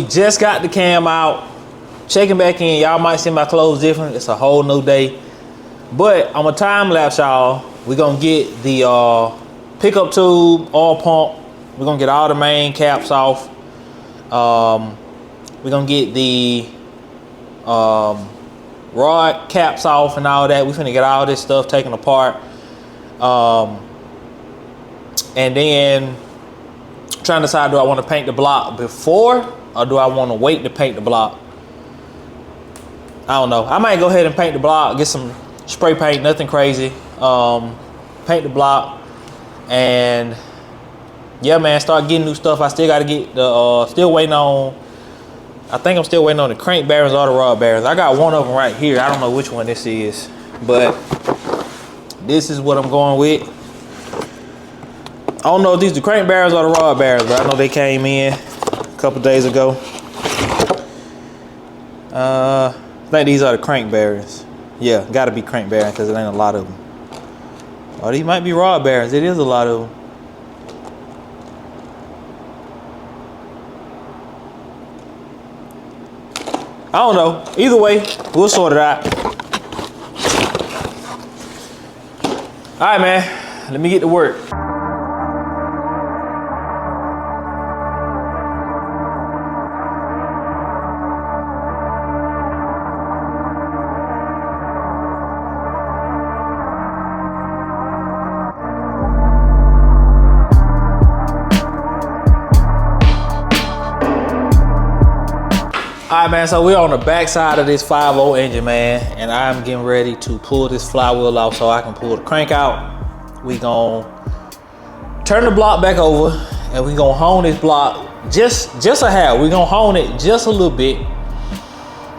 Just got the cam out, checking back in. Y'all might see my clothes different. It's a whole new day, but I'm a time lapse, y'all. We're gonna get the pickup tube, oil pump. We're gonna get all the main caps off. We're gonna get the rod caps off and all that. We're finna get all this stuff taken apart. And then trying to decide, do I want to paint the block before or do I want to wait to paint the block? I don't know. I might go ahead and paint the block, get some spray paint, nothing crazy. Paint the block, and yeah, man, start getting new stuff. I still got to get the, still waiting on, I think I'm still waiting on the crank bearings or the rod bearings. I got one of them right here. I don't know which one this is, but this is what I'm going with. I don't know if these are the crank bearings or the rod bearings, but I know they came in a couple days ago. I think these are the crank bearings. Yeah, gotta be crank bearings because it ain't a lot of them. Oh, these might be rod bearings. It is a lot of them. I don't know. Either way, we'll sort it out. All right, man. Let me get to work. All right, man, so we're on the back side of this 5.0 engine, man, and I'm getting ready to pull this flywheel off so I can pull the crank out. We gonna turn the block back over and we gonna hone this block just a hair. We gonna hone it just a little bit,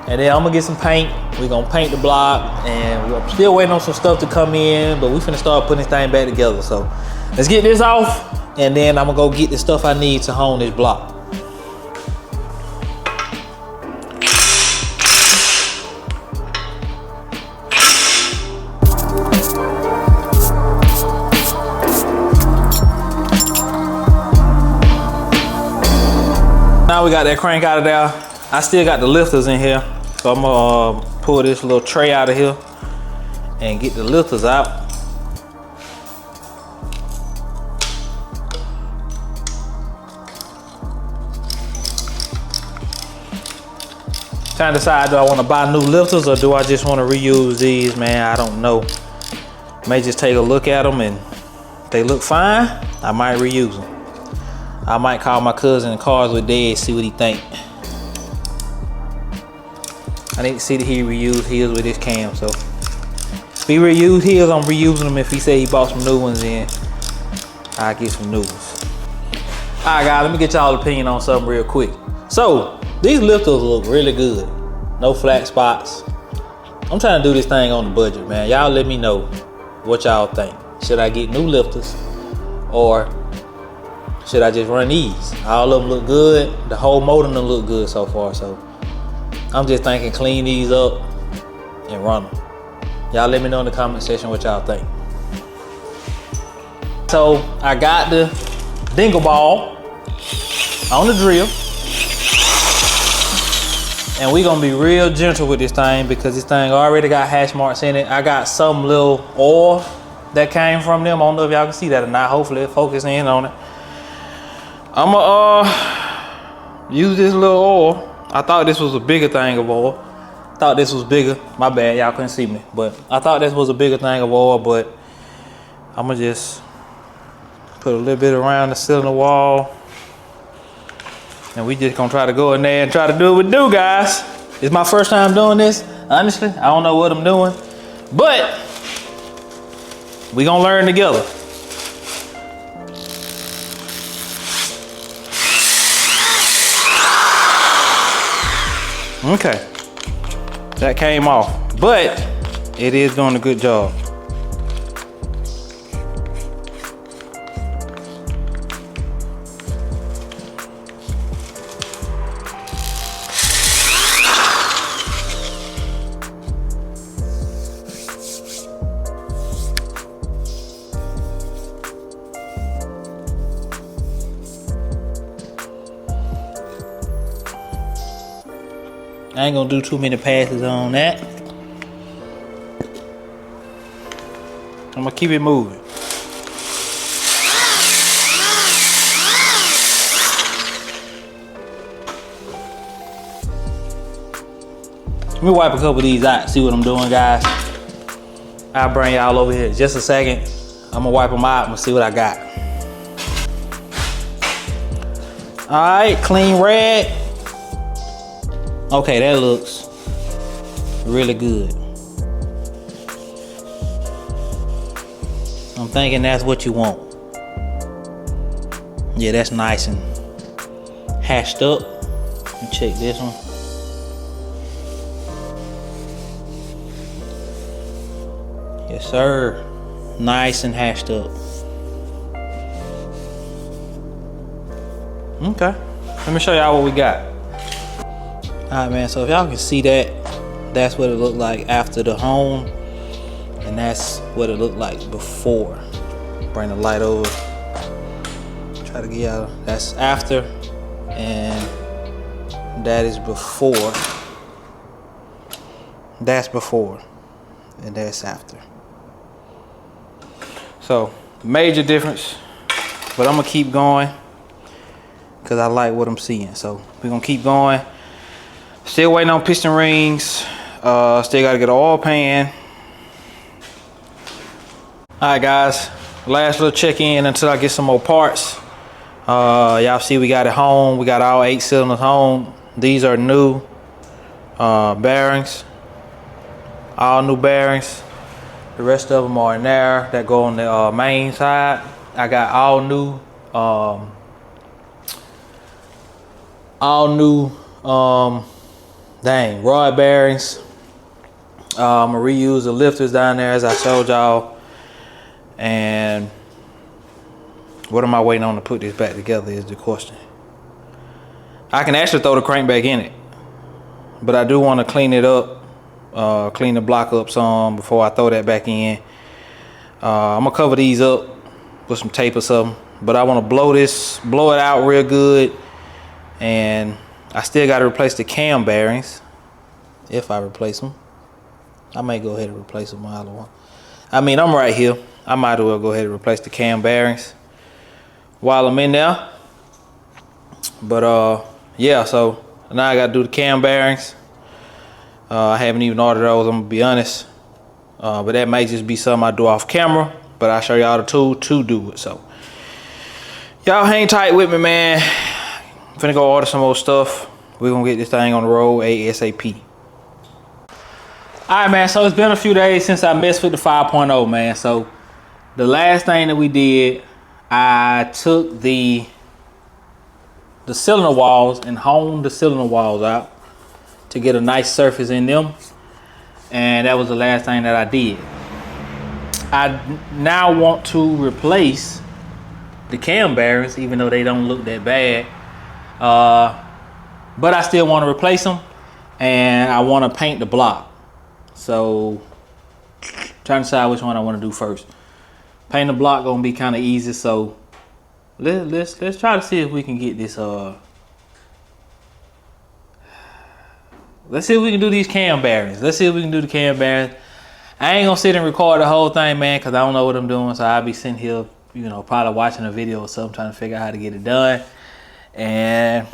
and then I'm gonna get some paint. We gonna paint the block, and we're still waiting on some stuff to come in, but we finna start putting this thing back together. So let's get this off, and then I'm gonna go get the stuff I need to hone this block. Now we got that crank out of there. I still got the lifters in here, so I'm gonna pull this little tray out of here and get the lifters out. Trying to decide, do I want to buy new lifters or do I just want to reuse these, man? I don't know. May just take a look at them, and if they look fine, I might reuse them. I might call my cousin in Cars with Dad, see what he think. I need to see that he reused his with his cam, so if he reused his, I'm reusing them. If he say he bought some new ones, then I'll get some new ones. All right, guys, let me get y'all opinion on something real quick. So these lifters look really good. No flat spots. I'm trying to do this thing on the budget, man. Y'all let me know what y'all think. Should I get new lifters or should I just run these? All of them look good. The whole motor them look good so far. So I'm just thinking clean these up and run them. Y'all let me know in the comment section what y'all think. So I got the dingle ball on the drill. And we gonna be real gentle with this thing because this thing already got hash marks in it. I got some little oil that came from them. I don't know if y'all can see that or not. Hopefully it focus in on it. I'ma use this little oil. I thought this was a bigger thing of oil. Thought this was bigger. My bad, y'all couldn't see me. But I thought this was a bigger thing of oil, but I'ma just put a little bit around the cylinder wall. And we just gonna try to go in there and try to do what we do, guys. It's my first time doing this. Honestly, I don't know what I'm doing, but we gonna learn together. Okay, that came off, but it is doing a good job. I ain't gonna do too many passes on that. I'm gonna keep it moving. Let me wipe a couple of these out, see what I'm doing, guys. I'll bring y'all over here in just a second. I'm gonna wipe them out and see what I got. All right, clean red. Okay, that looks really good. I'm thinking that's what you want. Yeah, that's nice and hashed up. Let me check this one. Yes, sir. Nice and hashed up. Okay, let me show y'all what we got. All right, man, so if y'all can see that, that's what it looked like after the hone, and that's what it looked like before. Bring the light over. Try to get y'all, that's after, and that is before. That's before, and that's after. So, major difference, but I'm gonna keep going because I like what I'm seeing. So, we're gonna keep going. Still waiting on piston rings. Still gotta get an oil pan. All right, guys, last little check-in until I get some more parts. Y'all see we got it home. We got all 8 cylinders home. These are new bearings, all new bearings. The rest of them are in there that go on the main side. I got all new rod bearings. I'm gonna reuse the lifters down there as I showed y'all. And what am I waiting on to put this back together is the question. I can actually throw the crank back in it, but I do want to clean it up. Clean the block up some before I throw that back in. I'm gonna cover these up with some tape or something, but I want to blow it out real good. And I still got to replace the cam bearings. If I replace them, I may go ahead and replace them. I mean, I'm right here. I might as well go ahead and replace the cam bearings while I'm in there. But yeah, so now I got to do the cam bearings. I haven't even ordered those, I'm gonna be honest. But that may just be something I do off camera, but I'll show y'all the tool to do it. So y'all hang tight with me, man. I'm finna go order some more stuff. We're gonna get this thing on the road ASAP. All right, man, so it's been a few days since I messed with the 5.0, man. So the last thing that we did, I took the cylinder walls and honed the cylinder walls out to get a nice surface in them, and that was the last thing that I did. I now want to replace the cam bearings, even though they don't look that bad, but I still want to replace them, and I want to paint the block. So trying to decide which one I want to do first. Paint the block gonna be kind of easy, so let's try to see if we can get this let's see if we can do these cam bearings. Let's see if we can do the cam bearings. I ain't gonna sit and record the whole thing, man, because I don't know what I'm doing. So I'll be sitting here, you know, probably watching a video or something, trying to figure out how to get it done. And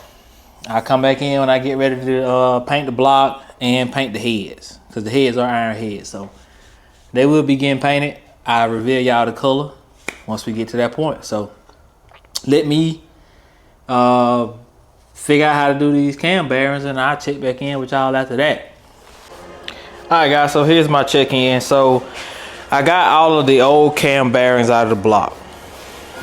I'll come back in when I get ready to paint the block and paint the heads, because the heads are iron heads. So they will be getting painted. I'll reveal y'all the color once we get to that point. So let me figure out how to do these cam bearings, and I'll check back in with y'all after that. All right, guys, so here's my check-in. So I got all of the old cam bearings out of the block.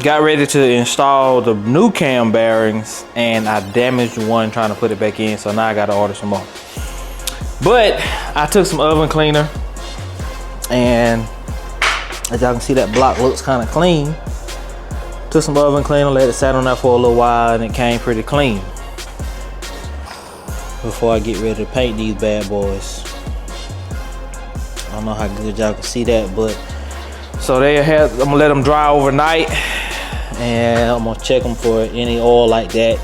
Got ready to install the new cam bearings, and I damaged one trying to put it back in, so now I gotta order some more. But I took some oven cleaner, and as y'all can see, that block looks kind of clean. Took some oven cleaner, let it sit on there for a little while, and it came pretty clean. Before I get ready to paint these bad boys. I don't know how good y'all can see that, but so I'm gonna let them dry overnight, and I'm gonna check them for any oil like that.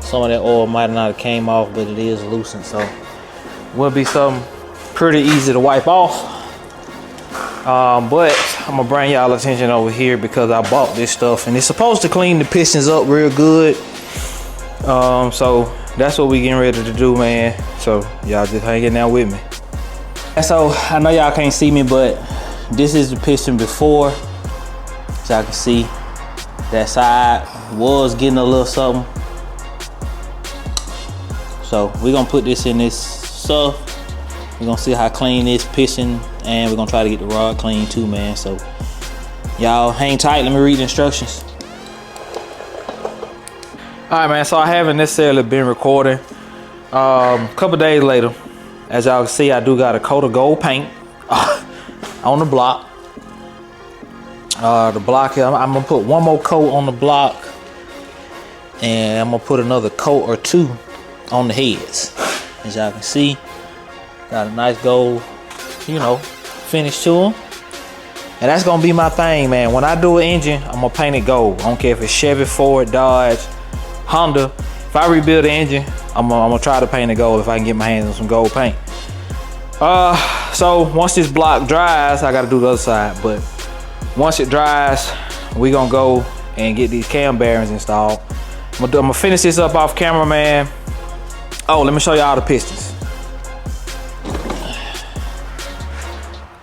Some of that oil might not have came off, but it is loosened, so will be something pretty easy to wipe off. But I'm gonna bring y'all attention over here because I bought this stuff and it's supposed to clean the pistons up real good. So that's what we getting ready to do, man. So y'all just hanging out with me. And so I know y'all can't see me, but this is the piston before. So y'all can see that side was getting a little something. So we're gonna put this in this stuff. We're gonna see how clean this piston, and we're gonna try to get the rod clean too, man. So y'all hang tight, let me read the instructions. All right, man, so I haven't necessarily been recording. A couple days later, as y'all can see, I do got a coat of gold paint on the block. The block here, I'm gonna put one more coat on the block, and I'm gonna put another coat or two on the heads. As y'all can see, got a nice gold, you know, finish to them. And that's gonna be my thing, man. When I do an engine, I'm gonna paint it gold. I don't care if it's Chevy, Ford, Dodge, Honda. If I rebuild the engine, I'm gonna try to paint it gold if I can get my hands on some gold paint. So once this block dries, I gotta do the other side. But once it dries, we gonna go and get these cam bearings installed. I'm gonna finish this up off camera, man. Oh, let me show y'all the pistons.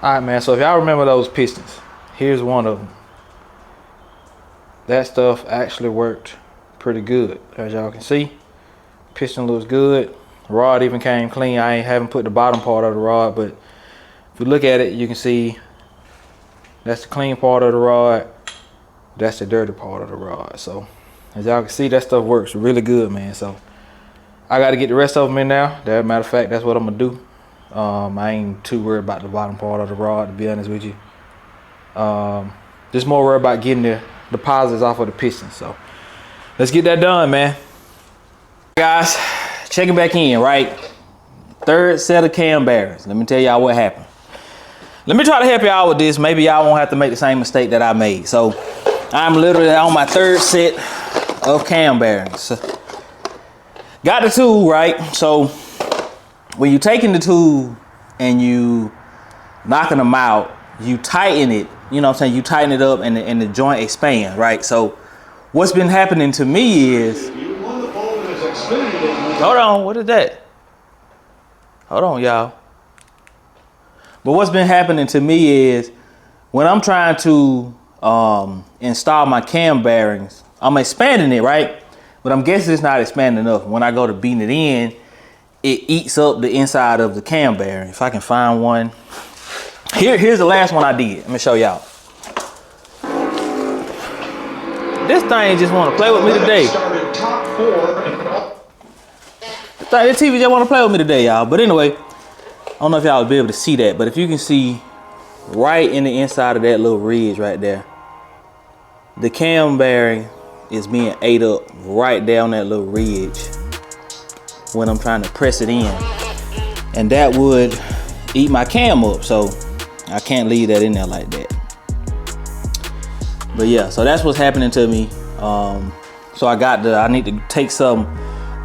All right, man, so if y'all remember those pistons, here's one of them. That stuff actually worked pretty good. As y'all can see, piston looks good. Rod even came clean. I haven't put the bottom part of the rod, but if you look at it, you can see that's the clean part of the rod. That's the dirty part of the rod. So as y'all can see, that stuff works really good, man. So I got to get the rest of them in now. As a matter of fact, that's what I'm gonna do. I ain't too worried about the bottom part of the rod, to be honest with you. Just more worried about getting the deposits off of the piston. So let's get that done, man. Guys, checking back in, right? Third set of cam bearings. Let me tell y'all what happened. Let me try to help y'all with this. Maybe y'all won't have to make the same mistake that I made. So I'm literally on my third set of cam bearings. Got the tool, right? So when you taking the tool and you knocking them out, you tighten it, you know what I'm saying? You tighten it up and the joint expands, right? So what's been happening to me is, hold on, what is that? Hold on, y'all. But what's been happening to me is when I'm trying to install my cam bearings, I'm expanding it, right? But I'm guessing it's not expanding enough. When I go to beat it in, it eats up the inside of the cam bearing. If I can find one. Here's the last one I did. Let me show y'all. This thing just want to play with me today. This TV just want to play with me today, y'all. But anyway, I don't know if y'all will be able to see that, but if you can see right in the inside of that little ridge right there, the cam bearing is being ate up right down that little ridge when I'm trying to press it in, and that would eat my cam up, so I can't leave that in there like that. But yeah, so that's what's happening to me. So I need to take some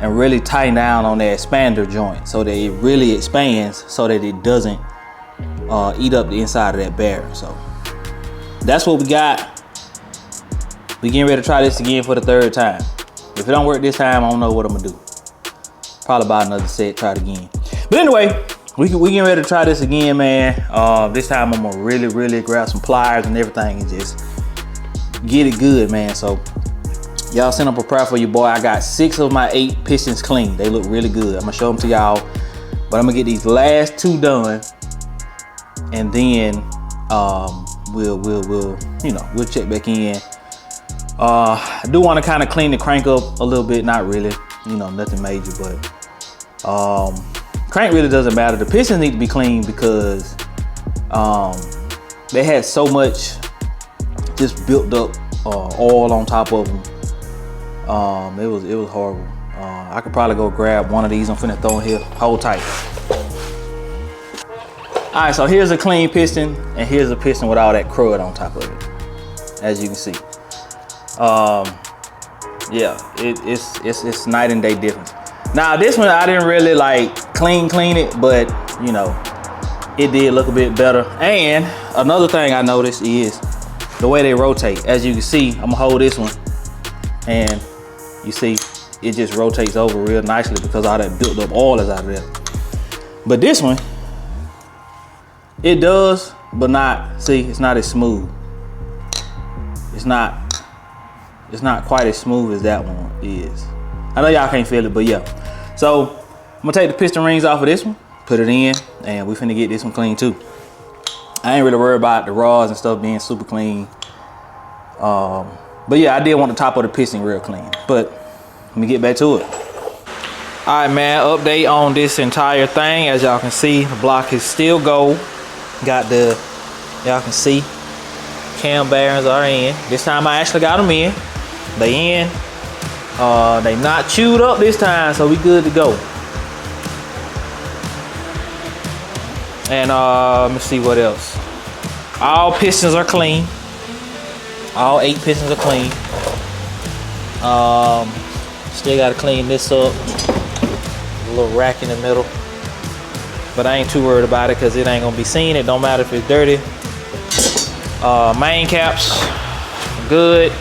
and really tighten down on that expander joint so that it really expands, so that it doesn't eat up the inside of that bearing. So that's what we got. We getting ready to try this again for the third time. If it don't work this time, I don't know what I'm gonna do. Probably buy another set, try it again. But anyway, we getting ready to try this again, man. This time I'm gonna really grab some pliers and everything and just get it good, man. So y'all send up a prayer for your boy. I got 6 of my 8 pistons clean. They look really good. I'm gonna show them to y'all, but I'm gonna get these last 2 done, and then we'll check back in. I do want to kind of clean the crank up a little bit. Not really, you know, nothing major, but crank really doesn't matter. The pistons need to be clean because they had so much just built up oil on top of them. It was horrible. I could probably go grab one of these. I'm finna throw in here. Hold tight. All right, so here's a clean piston, and here's a piston with all that crud on top of it, as you can see. Yeah, it's night and day difference. Now this one I didn't really like clean it, but you know, it did look a bit better. And another thing I noticed is the way they rotate. As you can see, I'm gonna hold this one, and you see it just rotates over real nicely because all that built up oil is out of there. But this one, it does, but not, see, it's not as smooth. It's not quite as smooth as that one is. I know y'all can't feel it, but yeah. So I'm gonna take the piston rings off of this one, put it in, and we finna get this one clean too. I ain't really worried about the rods and stuff being super clean. But yeah, I did want the top of the piston real clean. But let me get back to it. All right, man, update on this entire thing. As y'all can see, the block is still gold. Got the, y'all can see, cam bearings are in. This time I actually got them in. They in. They not chewed up this time, so we good to go. And let me see what else. All pistons are clean. All 8 pistons are clean. Still gotta clean this up. A little rack in the middle. But I ain't too worried about it because it ain't gonna be seen. It don't matter if it's dirty. Main caps, good.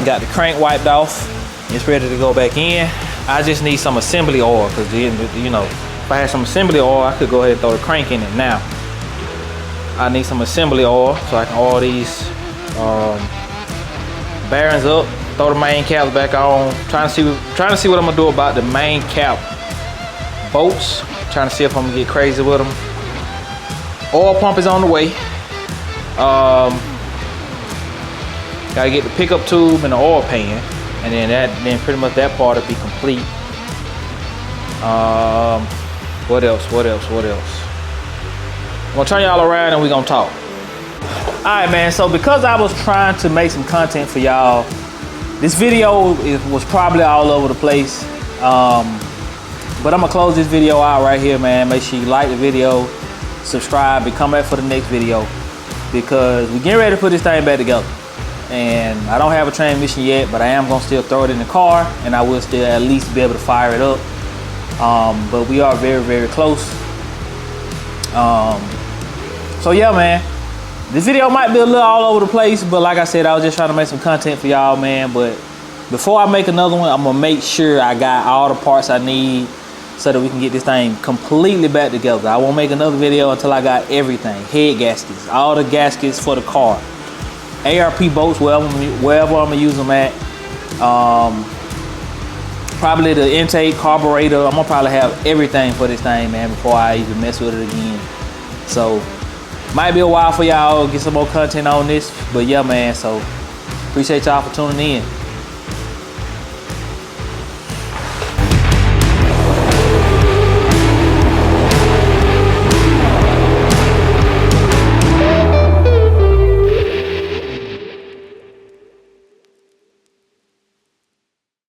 Got the crank wiped off. It's ready to go back in. I just need some assembly oil because, you know, if I had some assembly oil, I could go ahead and throw the crank in it now. I need some assembly oil so I can oil these bearings up, throw the main caps back on. Trying to see what I'm gonna do about the main cap bolts. Trying to see if I'm gonna get crazy with them. Oil pump is on the way. Gotta get the pickup tube and the oil pan, and then pretty much that part will be complete. What else? I'm gonna turn y'all around and we gonna talk. All right, man, so because I was trying to make some content for y'all, this video was probably all over the place. But I'm gonna close this video out right here, man. Make sure you like the video, subscribe, and come back for the next video because we're getting ready to put this thing back together. And I don't have a transmission yet, but I am gonna still throw it in the car, and I will still at least be able to fire it up. But we are very, very close. So yeah, man, this video might be a little all over the place, but like I said, I was just trying to make some content for y'all, man. But before I make another one, I'm gonna make sure I got all the parts I need so that we can get this thing completely back together. I won't make another video until I got everything. Head gaskets, all the gaskets for the car. ARP bolts, wherever I'm gonna use them at. Probably the intake, carburetor. I'm gonna probably have everything for this thing, man, before I even mess with it again. So, might be a while for y'all get some more content on this, but yeah, man, so appreciate y'all for tuning in.